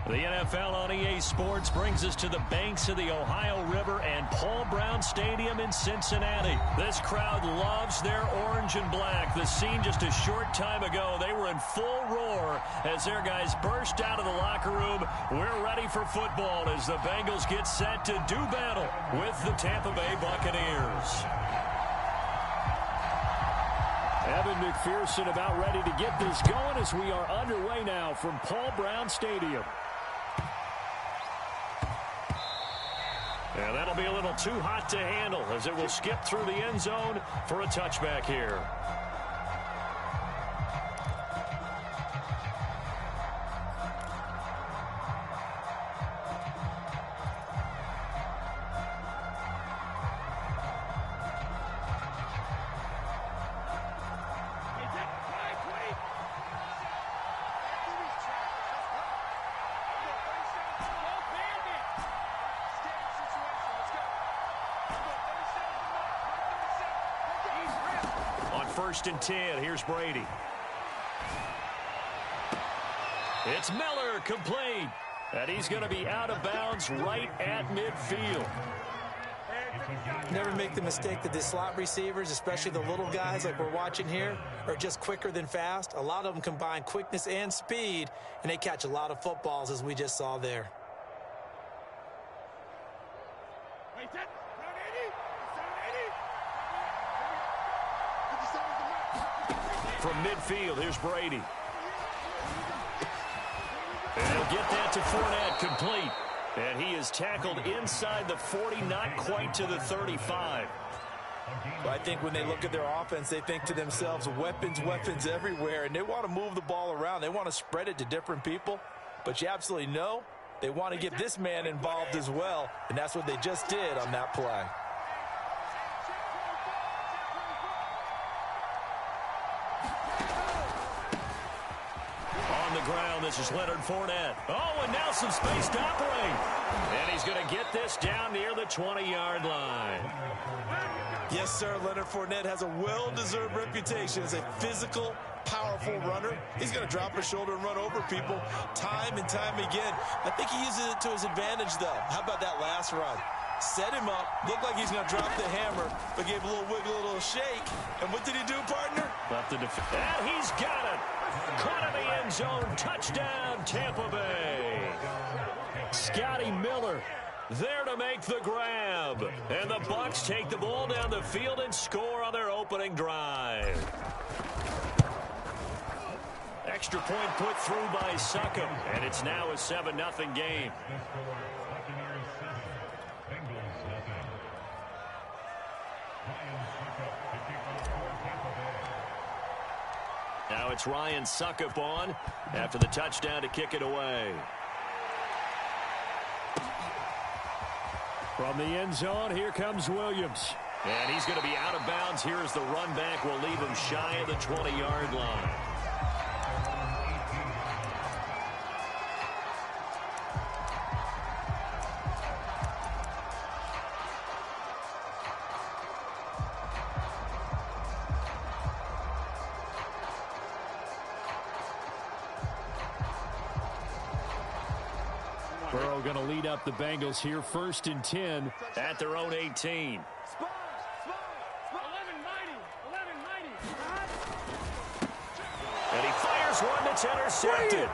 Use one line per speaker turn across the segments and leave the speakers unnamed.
The NFL on EA Sports brings us to the banks of the Ohio River and Paul Brown Stadium in Cincinnati. This crowd loves their orange and black. The scene just a short time ago, they were in full roar as their guys burst out of the locker room. We're ready for football as the Bengals get set to do battle with the Tampa Bay Buccaneers. Evan McPherson about ready to get this going as we are underway now from Paul Brown Stadium. And that'll be a little too hot to handle as it will skip through the end zone for a touchback here. First and 10. Here's Brady. It's Miller, complete. And he's going to be out of bounds right at midfield.
Never make the mistake that the slot receivers, especially the little guys like we're watching here, are just quicker than fast. A lot of them combine quickness and speed, and they catch a lot of footballs, as we just saw there.
From midfield, here's Brady. And he'll get that to Fournette, complete. And he is tackled inside the 40, not quite to the 35.
But I think when they look at their offense, they think to themselves, weapons, weapons everywhere, and they want to move the ball around. They want to spread it to different people. But you absolutely know they want to get this man involved as well, and that's what they just did on that play.
Ground. This is Leonard Fournette. Oh, and now some space to operate. And he's going to get this down near the 20-yard line.
Yes, sir. Leonard Fournette has a well-deserved reputation as a physical, powerful runner. He's going to drop his shoulder and run over people time and time again. I think he uses it to his advantage, though. How about that last run? Set him up, looked like he's going to drop the hammer, but gave a little wiggle, a little shake. And what did he do, partner?
Left the defense. And he's got it. Caught in the end zone. Touchdown, Tampa Bay. Scotty Miller there to make the grab. And the Bucs take the ball down the field and score on their opening drive. Extra point put through by Succop. And it's now a 7-0 game. Now it's Ryan Succop on after the touchdown to kick it away. From the end zone, here comes Williams. And he's going to be out of bounds here as the run back will leave him shy of the 20-yard line. Burrow going to lead up the Bengals here, 1st and 10 at their own 18. And he fires one that's intercepted.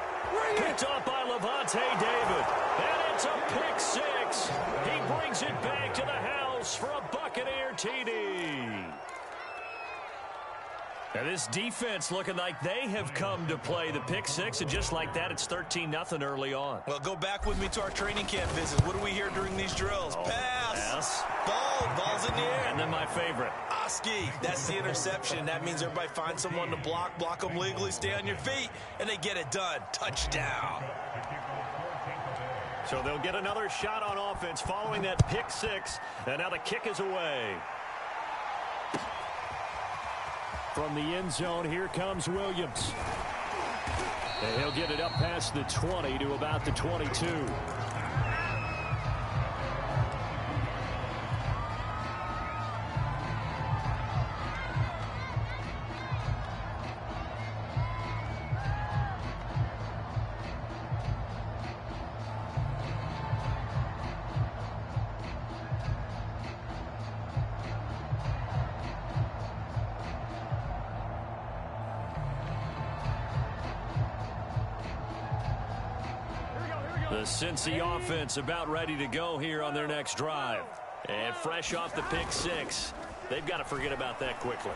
Picked off by Levante David. And it's a pick six. He brings it back to the house for a Buccaneer TD. And this defense looking like they have come to play. The pick six, and just like that, it's 13-0 early on.
Well, go back with me to our training camp visits. What do we hear during these drills? Pass. Ball's in the air.
And then my favorite.
Oski, that's the interception. That means everybody finds someone to block them legally, stay on your feet, and they get it done. Touchdown.
So they'll get another shot on offense following that pick six, and now the kick is away. From the end zone, here comes Williams. And he'll get it up past the 20 to about the 22. The Cincy offense about ready to go here on their next drive. And fresh off the pick six, they've got to forget about that quickly.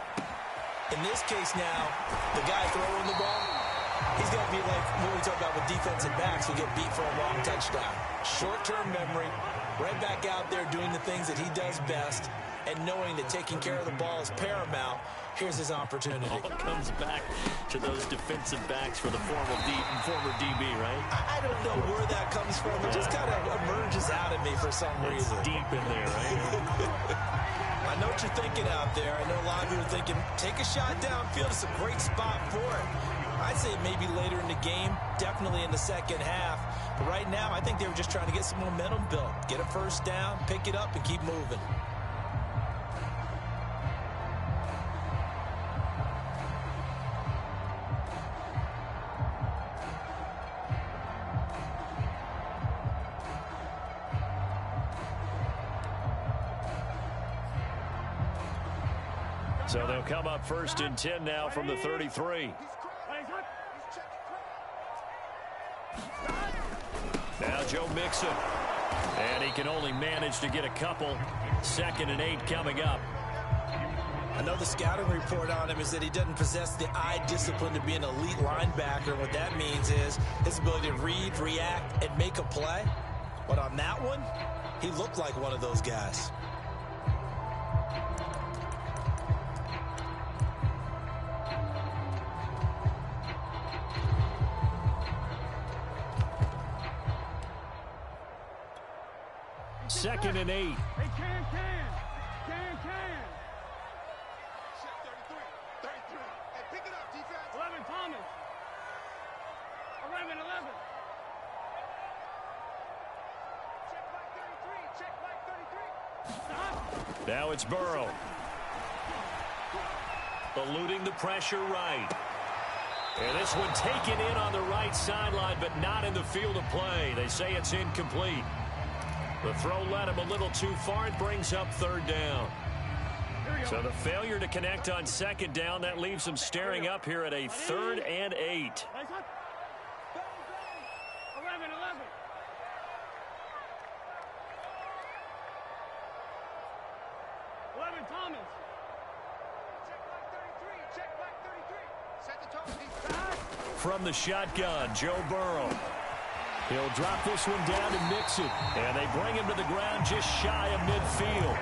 In this case now, the guy throwing the ball, he's got to be like what we talk about with defensive backs who get beat for a long touchdown. Short-term memory, right back out there doing the things that he does best, and knowing that taking care of the ball is paramount. Here's his opportunity.
All comes back to those defensive backs for the former DB, right?
I don't know where that comes from. It just kind of emerges out of me for some reason.
It's deep in there, right?
I know what you're thinking out there. I know a lot of you are thinking, take a shot downfield. It's a great spot for it. I'd say maybe later in the game, definitely in the second half. But right now, I think they were just trying to get some momentum built. Get a first down, pick it up, and keep moving.
So they'll come up first and 10 now from the 33. Now Joe Mixon. And he can only manage to get a couple. 2nd and 8 coming up.
I know the scouting report on him is that he doesn't possess the eye discipline to be an elite linebacker. What that means is his ability to read, react, and make a play. But on that one, he looked like one of those guys.
Second and 8.
Hey, can. Check 33. Hey, pick it up, defense. 11, Thomas. 11. Check back 33. Stop.
Now it's Burrow. Eluding the pressure right. And this one taken in on the right sideline, but not in the field of play. They say it's incomplete. The throw led him a little too far. It brings up 3rd down. So the failure to connect on 2nd down, that leaves him staring up here at a 3rd and 8.
11. Thomas. Check back 33. Set the tone.
From the shotgun, Joe Burrow. He'll drop this one down to Mixon. And they bring him to the ground just shy of midfield.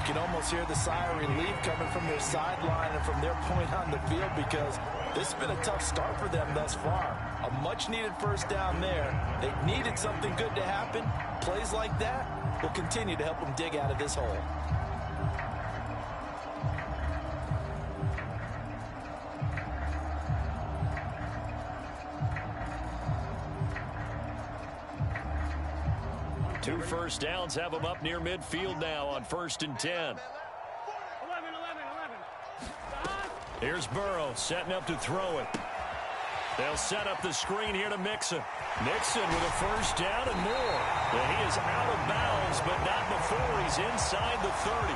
You can almost hear the sigh of relief coming from their sideline and from their point on the field, because this has been a tough start for them thus far. A much-needed first down there. They needed something good to happen. Plays like that will continue to help them dig out of this hole.
Two first downs have them up near midfield now on 1st and 10.
11.
Here's Burrow setting up to throw it. They'll set up the screen here to Mixon. Mixon with a first down and more. And he is out of bounds, but not before he's inside the 30.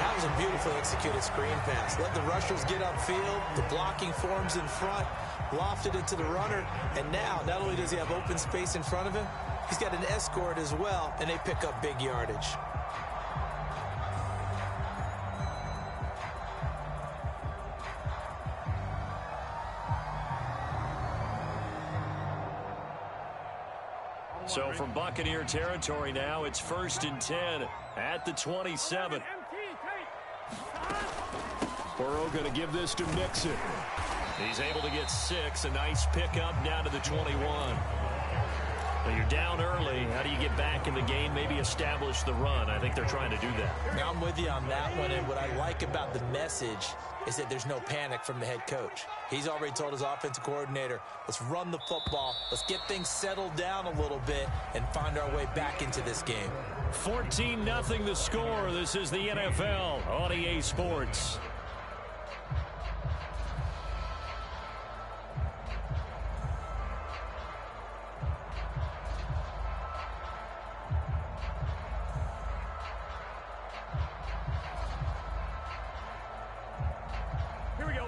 That was a beautifully executed screen pass. Let the rushers get upfield. The blocking forms in front. Lofted it to the runner. And now, not only does he have open space in front of him, he's got an escort as well, and they pick up big yardage.
So from Buccaneer territory now, it's 1st and 10 at the 27. Burrow going to give this to Mixon. He's able to get 6. A nice pickup down to the 21. Well, you're down early. How do you get back in the game? Maybe establish the run. I think they're trying to do that.
Now I'm with you on that one, and what I like about the message is that there's no panic from the head coach. He's already told his offensive coordinator, let's run the football, let's get things settled down a little bit and find our way back into this game.
14-0 the score. This is the NFL on EA Sports.
Here we go.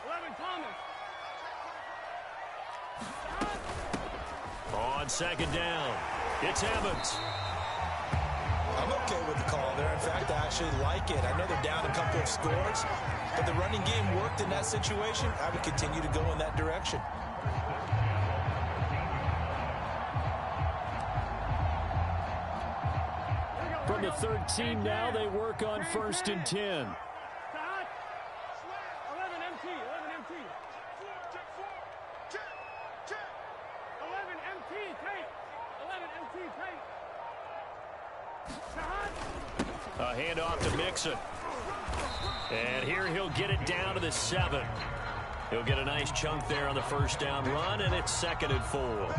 11 Thomas.
On 2nd down, it's Evans.
I'm okay with the call there. In fact, I actually like it. I know they're down a couple of scores, but the running game worked in that situation. I would continue to go in that direction.
From the 13 now, they work on 1st and 10.
11 MT. 11 MT. 11 MT. Tape. 11 MT. Tape.
A handoff to Mixon. And here he'll get it down to the 7. He'll get a nice chunk there on the 1st down run, and it's 2nd and 4.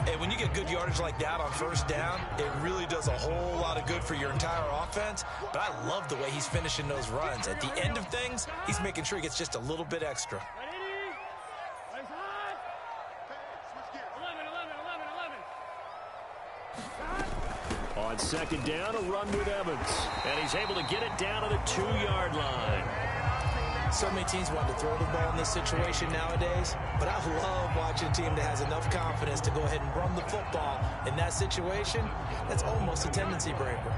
And when you get good yardage like that on 1st down, it really does a whole lot of good for your entire offense. But I love the way he's finishing those runs. At the end of things, he's making sure he gets just a little bit extra.
11.
On 2nd down, a run with Evans. And he's able to get it down to the 2-yard line.
So many teams want to throw the ball in this situation nowadays, but I love watching a team that has enough confidence to go ahead and run the football in that situation. That's almost a tendency breaker.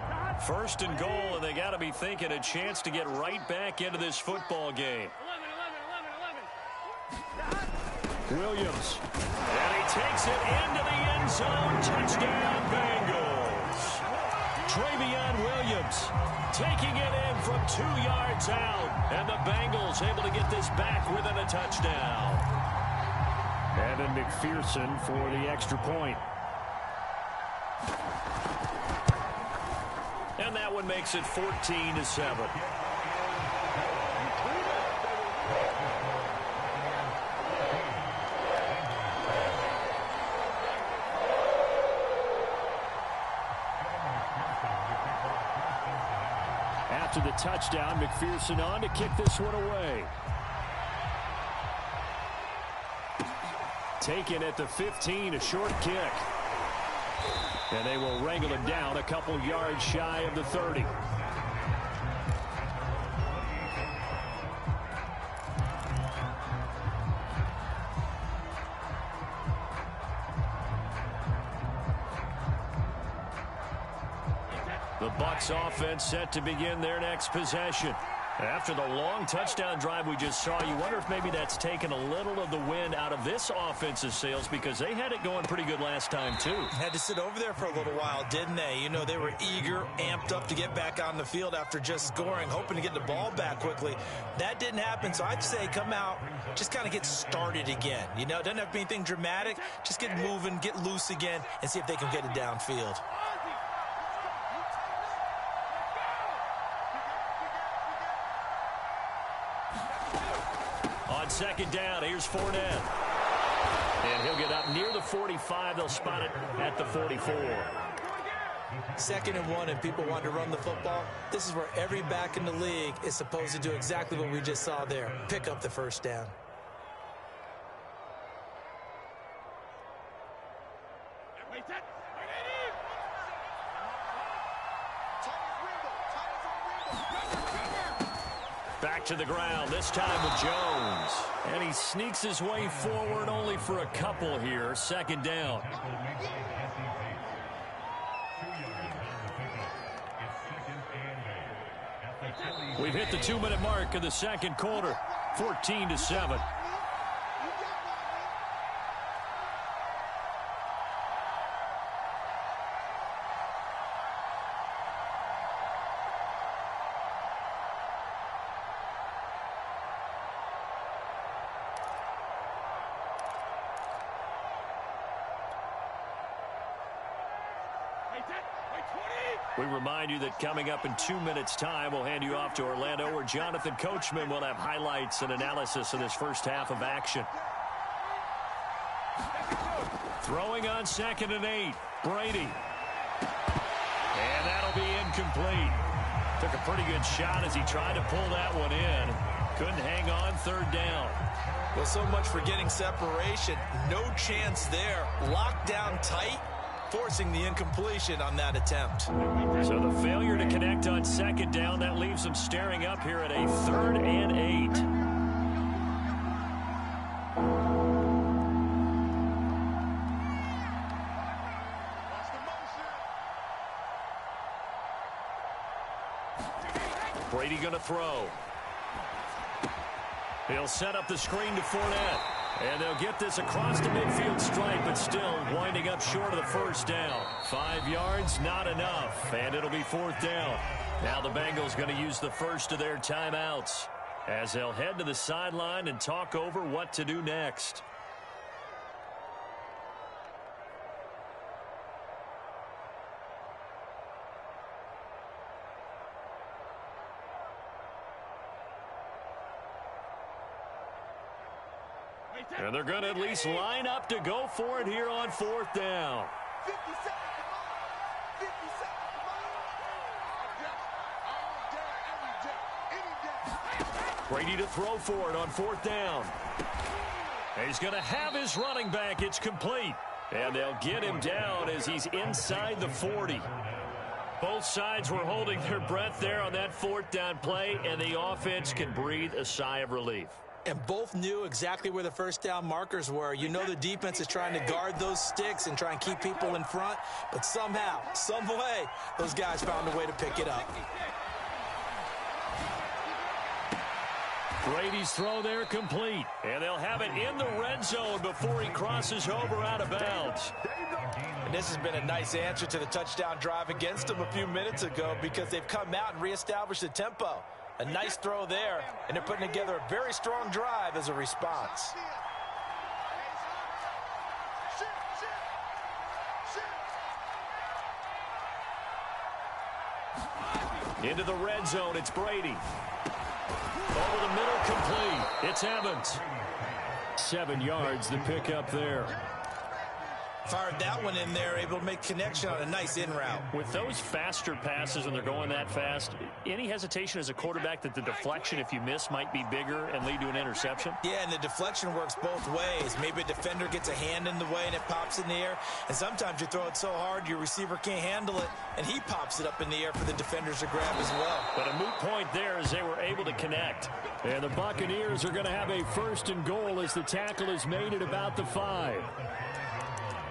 1st and goal, and they got to be thinking a chance to get right back into this football game.
11.
Williams. And he takes it into the end zone. Touchdown, Bengals. Travion Williams taking it in from 2 yards out. And the Bengals able to get this back within a touchdown. Evan McPherson for the extra point. And that one makes it 14-7. After the touchdown, McPherson on to kick this one away. Taken at the 15, a short kick. And they will wrangle him down a couple yards shy of the 30. The Bucs offense set to begin their next possession. After the long touchdown drive we just saw, you wonder if maybe that's taken a little of the wind out of this offense's sails, because they had it going pretty good last time, too.
Had to sit over there for a little while, didn't they? You know, they were eager, amped up to get back on the field after just scoring, hoping to get the ball back quickly. That didn't happen, so I'd say come out, just kind of get started again. You know, it doesn't have to be anything dramatic. Just get moving, get loose again, and see if they can get it downfield.
On 2nd down, here's Fournette. And he'll get up near the 45. They'll spot it at the 44.
2nd and 1, and people want to run the football. This is where every back in the league is supposed to do exactly what we just saw there. Pick up the 1st down.
Back to the ground, this time with Jones. And he sneaks his way forward only for a couple here. 2nd down. We've hit the 2-minute mark of the 2nd quarter. 14-7. We remind you that coming up in 2 minutes' time, we'll hand you off to Orlando, where Jonathan Coachman will have highlights and analysis of this first half of action. Throwing on 2nd and 8, Brady. And that'll be incomplete. Took a pretty good shot as he tried to pull that one in. Couldn't hang on 3rd down.
Well, so much for getting separation. No chance there. Locked down tight, forcing the incompletion on that attempt.
So the failure to connect on 2nd down, that leaves them staring up here at a 3rd and 8. Brady going to throw. He'll set up the screen to Fournette. And they'll get this across the midfield stripe, but still winding up short of the 1st down. 5 yards, not enough. And it'll be 4th down. Now the Bengals going to use the first of their timeouts as they'll head to the sideline and talk over what to do next. And they're going to at least line up to go for it here on 4th down.
50 seconds, come on. 50 seconds, come on.
Brady to throw for it on 4th down. And he's going to have his running back. It's complete. And they'll get him down as he's inside the 40. Both sides were holding their breath there on that 4th down play, and the offense can breathe a sigh of relief.
And both knew exactly where the 1st down markers were. You know the defense is trying to guard those sticks and try and keep people in front. But somehow, some way, those guys found a way to pick it up.
Brady's throw there complete. And they'll have it in the red zone before he crosses over out of bounds.
And this has been a nice answer to the touchdown drive against them a few minutes ago, because they've come out and reestablished the tempo. A nice throw there, and they're putting together a very strong drive as a response.
Into the red zone, it's Brady. Over the middle, complete. It's Evans. 7 yards, the pickup there.
Fired that one in there, able to make connection on a nice in route.
With those faster passes and they're going that fast, any hesitation as a quarterback that the deflection, if you miss, might be bigger and lead to an interception?
Yeah, and the deflection works both ways. Maybe a defender gets a hand in the way and it pops in the air. And sometimes you throw it so hard your receiver can't handle it, and he pops it up in the air for the defenders to grab as well.
But a moot point there as they were able to connect. And the Buccaneers are going to have a 1st and goal as the tackle is made at about the 5.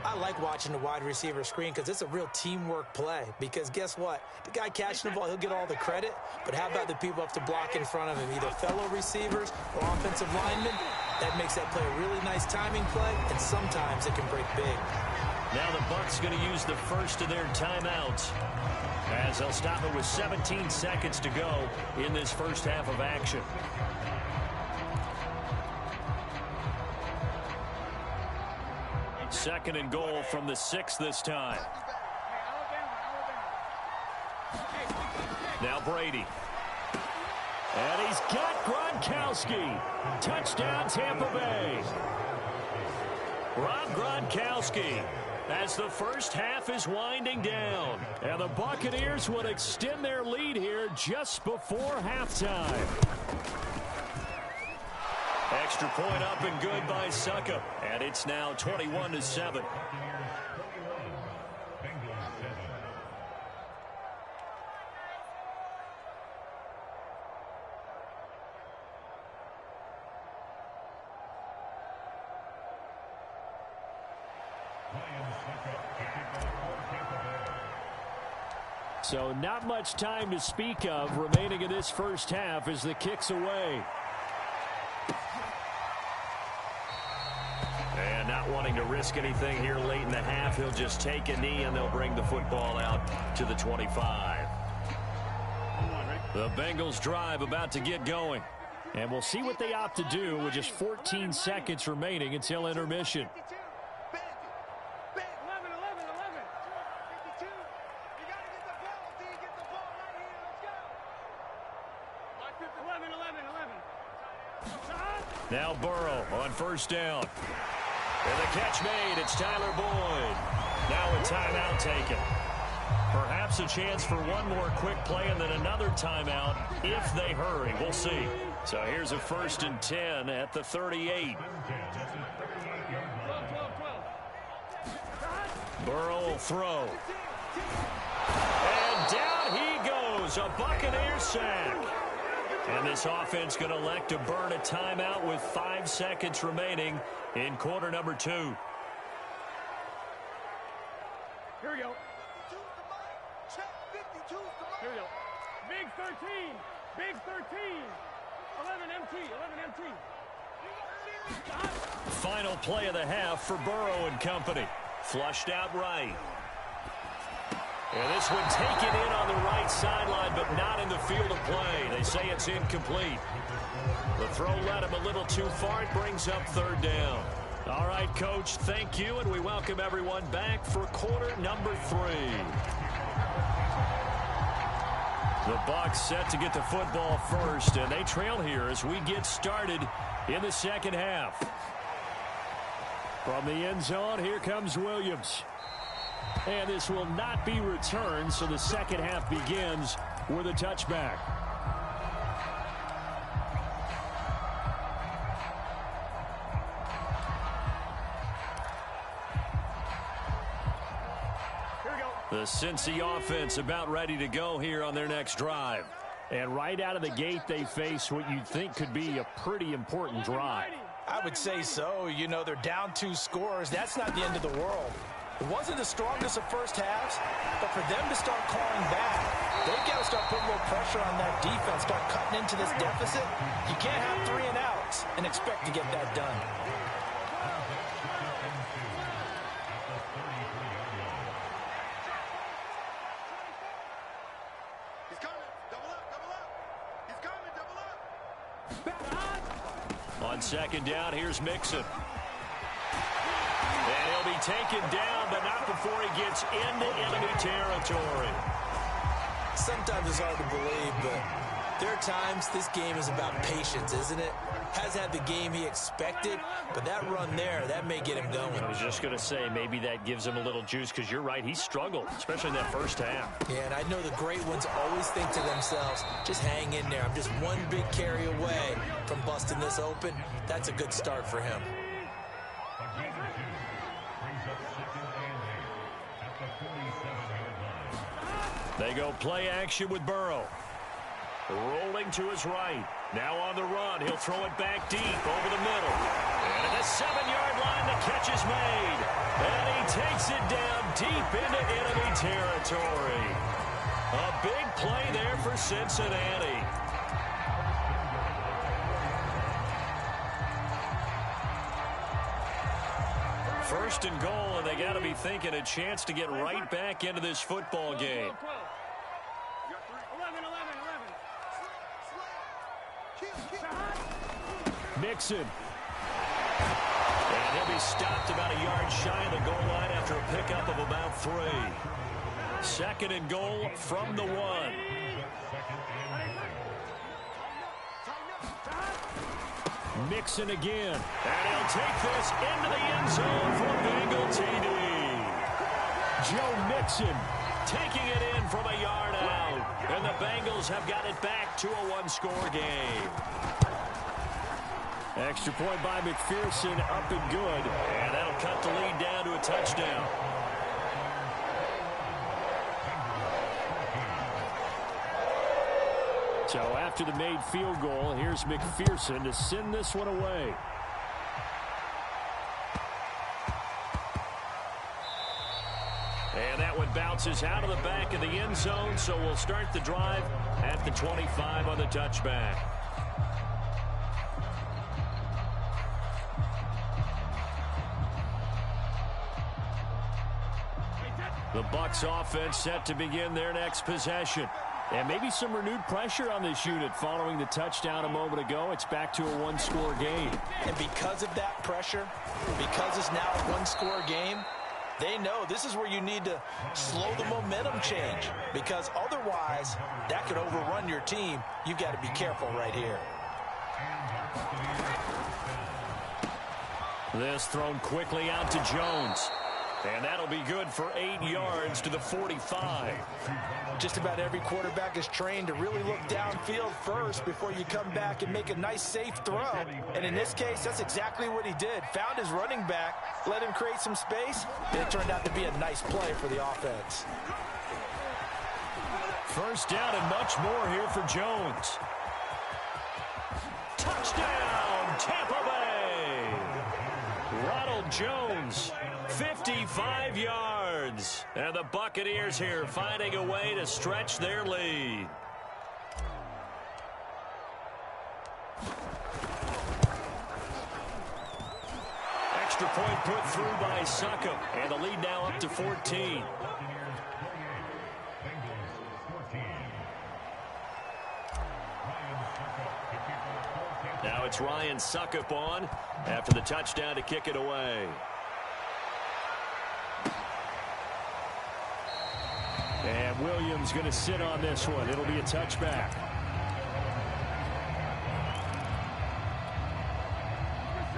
I like watching the wide receiver screen because it's a real teamwork play. Because guess what? The guy catching the ball, he'll get all the credit. But how about the people up to block in front of him, either fellow receivers or offensive linemen? That makes that play a really nice timing play, and sometimes it can break big.
Now the Bucs going to use the first of their timeouts as they'll stop it with 17 seconds to go in this first half of action. Second and goal from the 6 this time. Now Brady. And he's got Gronkowski. Touchdown Tampa Bay. Rob Gronkowski as the first half is winding down. And the Buccaneers would extend their lead here just before halftime. Extra point up and good by Suckup. And it's now 21-7. So not much time to speak of remaining in this first half as the kick's away. And not wanting to risk anything here late in the half, he'll just take a knee and they'll bring the football out to the 25. The Bengals drive about to get going. And we'll see what they opt to do with just 14 seconds remaining until intermission. Now Burrow on first down. And the catch made. It's Tyler Boyd. Now a timeout taken. Perhaps a chance for one more quick play and then another timeout if they hurry. We'll see. So here's a 1st and 10 at the 38. Burrow will throw. And down he goes. A Buccaneers sack. And this offense going to elect to burn a timeout with 5 seconds remaining in quarter number 2.
Here we go. Check 52's the mark.
Here we go. Big 13. Big 13. 11 MT. 11 MT.
Final play of the half for Burrow and company. Flushed out right. And this one taken in on the right sideline, but not in the field of play. They say it's incomplete. The throw led him a little too far. It brings up 3rd down. All right, Coach, thank you, and we welcome everyone back for quarter number 3. The Bucs set to get the football first, and they trail here as we get started in the second half. From the end zone, here comes Williams. And this will not be returned, so the second half begins with a touchback. The Cincy offense about ready to go here on their next drive. And right out of the gate, they face what you'd think could be a pretty important drive.
I would say so. You know, they're down 2 scores. That's not the end of the world. It wasn't the strongest of first halves, but for them to start calling back, they've got to start putting a little pressure on that defense, start cutting into this deficit. You can't have 3 and outs and expect to get that done.
He's coming. Double up. Double up. He's coming. Double up.
On second down, here's Mixon. And he'll be taken down, but not before he gets into enemy territory.
Sometimes it's hard to believe, but there are times this game is about patience, isn't it? Has had the game he expected, but that run there, that may get him going.
I was just going to say, maybe that gives him a little juice, because you're right, he struggled, especially in that first half.
Yeah, and I know the great ones always think to themselves, just hang in there. I'm just one big carry away from busting this open. That's a good start for him.
They go play action with Burrow. Rolling to his right. Now on the run. He'll throw it back deep over the middle. And at the 7-yard line, the catch is made. And he takes it down deep into enemy territory. A big play there for Cincinnati. First and goal, and they got to be thinking a chance to get right back into this football game.
11.
Mixon. And he'll be stopped about a yard shy of the goal line after a pickup of about 3. Second and goal from the 1. Mixon again. And he'll take this into the end zone for a Bengal TD. Joe Mixon taking it in from a yard out. And the Bengals have got it back to a 1-score game. Extra point by McPherson, up and good. And that'll cut the lead down to a touchdown. So after the made field goal, here's McPherson to send this one away. And that one bounces out of the back of the end zone, so we'll start the drive at the 25 on the touchback. The Bucs offense set to begin their next possession. And maybe some renewed pressure on this unit following the touchdown a moment ago. It's back to a 1-score game.
And because of that pressure, because it's now a 1-score game, they know this is where you need to slow the momentum change, because otherwise that could overrun your team. You've got to be careful right here.
This thrown quickly out to Jones. And that'll be good for 8 yards to the 45.
Just about every quarterback is trained to really look downfield first before you come back and make a nice, safe throw. And in this case, that's exactly what he did. Found his running back, let him create some space, and it turned out to be a nice play for the offense.
First down and much more here for Jones. Touchdown, Tampa Bay! Ronald Jones, 55 yards. And the Buccaneers here finding a way to stretch their lead. Extra point put through by Succop. And the lead now up to 14. Now it's Ryan Succop on after the touchdown to kick it away. And Williams going to sit on this one. It'll be a touchback.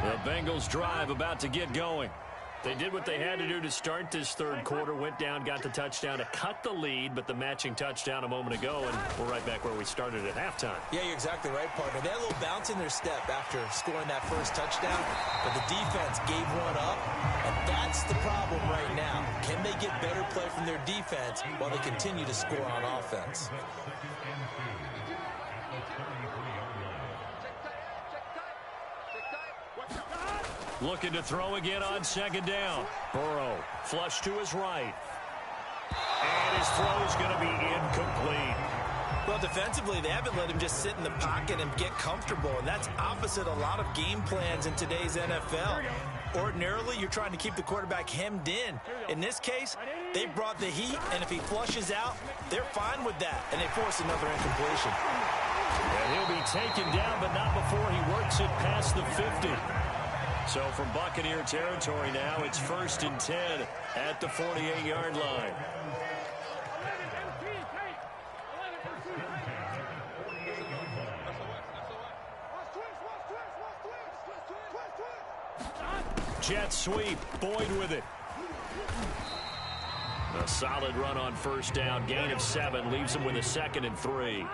The Bengals drive about to get going. They did what they had to do to start this third quarter. Went down, got the touchdown to cut the lead, but the matching touchdown a moment ago, and we're right back where we started at halftime.
Yeah, you're exactly right, partner. They had a little bounce in their step after scoring that first touchdown, but the defense gave one up, and that's the problem right now. Can they get better play from their defense while they continue to score on offense?
Looking to throw again on second down. Burrow, flush to his right. And his throw is going to be incomplete.
Well, defensively, they haven't let him just sit in the pocket and get comfortable, and that's opposite a lot of game plans in today's NFL. Ordinarily, you're trying to keep the quarterback hemmed in. In this case, they brought the heat, and if he flushes out, they're fine with that, and they force another incompletion.
And he'll be taken down, but not before he works it past the 50. So from Buccaneer territory now, it's 1st and 10 at the 48-yard line. Jet sweep, Boyd with it. A solid run on first down, gain of 7, leaves him with a 2nd and 3.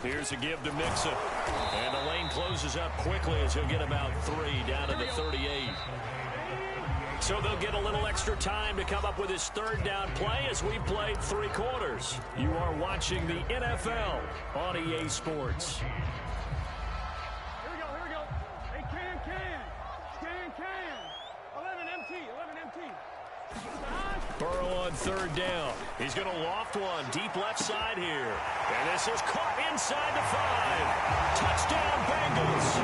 Here's a give to Mixon. And the lane closes up quickly as he'll get about 3 down to the 38. So they'll get a little extra time to come up with his third down play as we played 3 quarters. You are watching the NFL on EA Sports.
Here we go. Hey, can. 11 MT.
Burrow on third down. He's going to loft one deep left side here. And this is caught inside the 5. Touchdown, Bengals.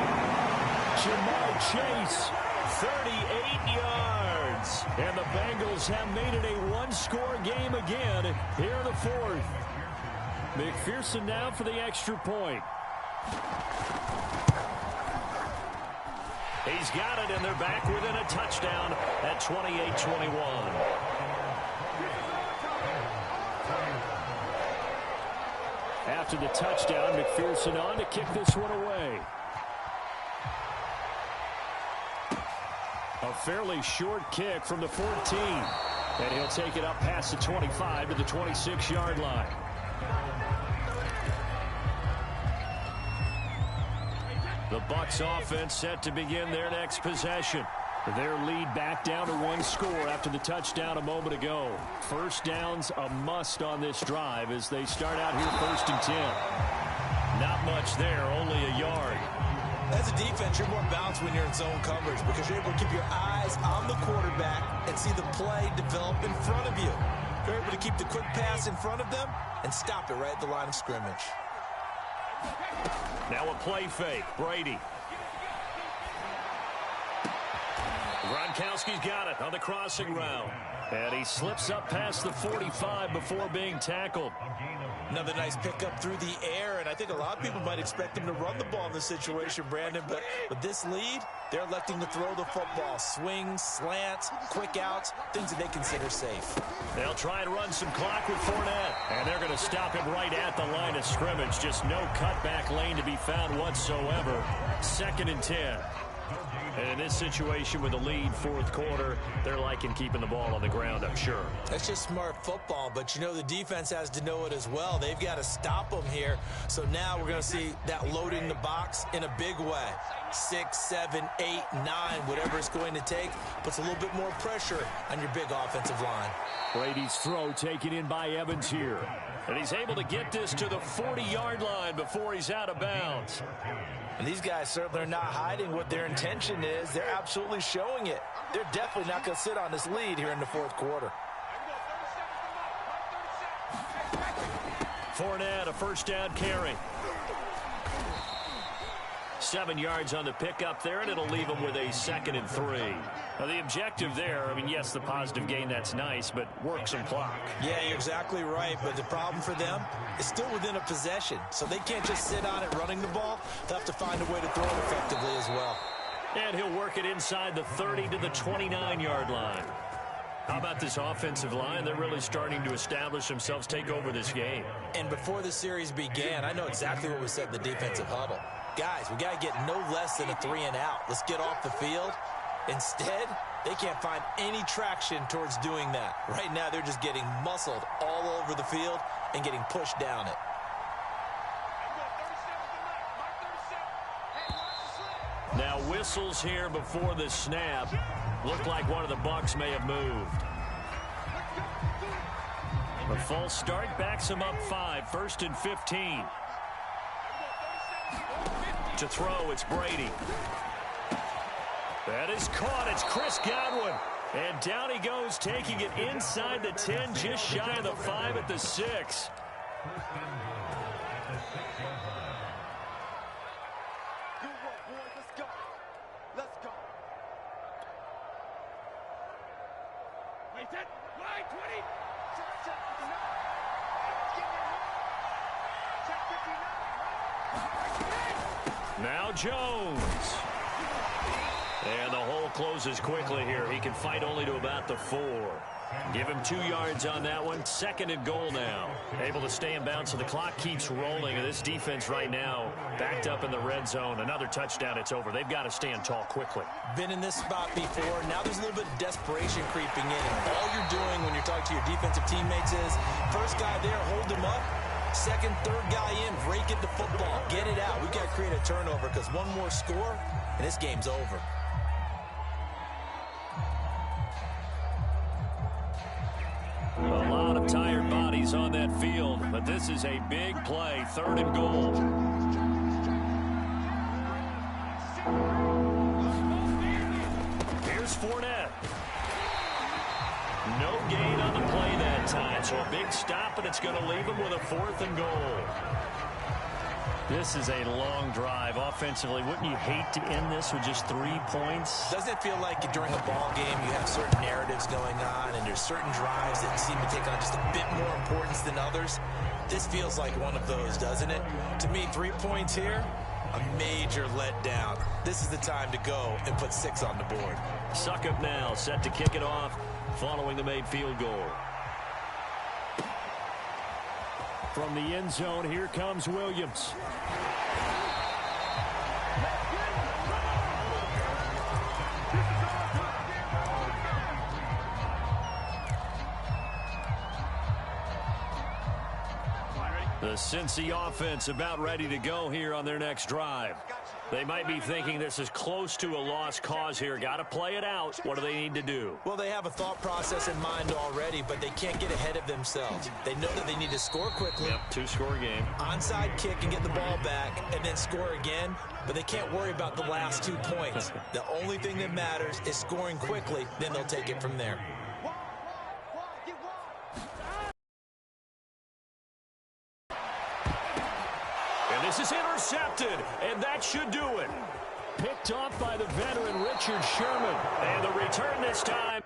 Jamar Chase, 38 yards. And the Bengals have made it a one-score game again here in the 4th. McPherson now for the extra point. He's got it, and they're back within a touchdown at 28-21. After the touchdown, McPherson on to kick this one away. A fairly short kick from the 14. And he'll take it up past the 25 to the 26-yard line. The Bucs offense set to begin their next possession. Their lead back down to 1 score after the touchdown a moment ago. First down's a must on this drive as they start out here 1st and 10. Not much there, only a yard.
As a defense, you're more balanced when you're in zone coverage because you're able to keep your eyes on the quarterback and see the play develop in front of you. You're able to keep the quick pass in front of them and stop it right at the line of scrimmage.
Now a play fake. Brady. Run Gronkowski's got it on the crossing route. And he slips up past the 45 before being tackled.
Another nice pickup through the air, and I think a lot of people might expect him to run the ball in this situation, Brandon, but with this lead, they're electing to throw the football. Swings, slants, quick outs, things that they consider safe.
They'll try and run some clock with Fournette, and they're going to stop him right at the line of scrimmage. Just no cutback lane to be found whatsoever. 2nd and 10. And in this situation with the lead, 4th quarter, they're liking keeping the ball on the ground, I'm sure.
That's just smart football, but you know the defense has to know it as well. They've got to stop them here. So now we're going to see that loading the box in a big way. 6, 7, 8, 9, whatever it's going to take, puts a little bit more pressure on your big offensive line.
Brady's throw taken in by Evans here. And he's able to get this to the 40-yard line before he's out of bounds.
And these guys certainly are not hiding what their intention is. They're absolutely showing it. They're definitely not going to sit on this lead here in the 4th quarter.
Fournette, a 1st down carry. 7 yards on the pickup there, and it'll leave them with a 2nd and 3. Now, the objective there, I mean, yes, the positive gain, that's nice, but work some clock.
Yeah, you're exactly right, but the problem for them is still within a possession, so they can't just sit on it running the ball. They'll have to find a way to throw it effectively as well.
And he'll work it inside the 30 to the 29-yard line. How about this offensive line? They're really starting to establish themselves, take over this game.
And before the series began, I know exactly what was said in the defensive huddle. Guys, we got to get no less than a 3 and out. Let's get off the field. Instead, they can't find any traction towards doing that. Right now, they're just getting muscled all over the field and getting pushed down it.
Now whistles here before the snap. Looked like one of the Bucs may have moved. The false start backs him up 5, 1st and 15. To throw, it's Brady. That is caught. It's Chris Godwin. And down he goes, taking it inside the 10, just shy of the 5 at the 6.
Let's go.
Wait, that line 20.
Check 59. Check 59.
Now Jones. And the hole closes quickly here. He can fight only to about the 4. Give him 2 yards on that one. 2nd and goal now. Able to stay in bounds, so the clock keeps rolling. And this defense right now backed up in the red zone. Another touchdown, it's over. They've got to stand tall quickly.
Been in this spot before. Now there's a little bit of desperation creeping in. And all you're doing when you're talking to your defensive teammates is, first guy there, hold him up. 2nd, 3rd guy in, break it the football. Get it out. We've got to create a turnover because one more score, and this game's over.
A lot of tired bodies on that field, but this is a big play. 3rd and goal. Here's Fournette. No gain on the play that time, so a big stop, and it's going to leave him with a 4th and goal. This is a long drive offensively. Wouldn't you hate to end this with just 3 points?
Doesn't it feel like during a ball game you have certain narratives going on and there's certain drives that seem to take on just a bit more importance than others? This feels like one of those, doesn't it? To me, 3 points here, a major letdown. This is the time to go and put 6 on the board.
Suckup now, set to kick it off following the made field goal. From the end zone, here comes Williams. The Cincy offense about ready to go here on their next drive. They might be thinking this is close to a lost cause here. Got to play it out. What do they need to do?
Well, they have a thought process in mind already, but they can't get ahead of themselves. They know that they need to score quickly.
Yep, 2-score game.
Onside kick and get the ball back and then score again, but they can't worry about the last 2 points. The only thing that matters is scoring quickly, then they'll take it from there.
This is intercepted, and that should do it. Picked off by the veteran Richard Sherman. And the return this time.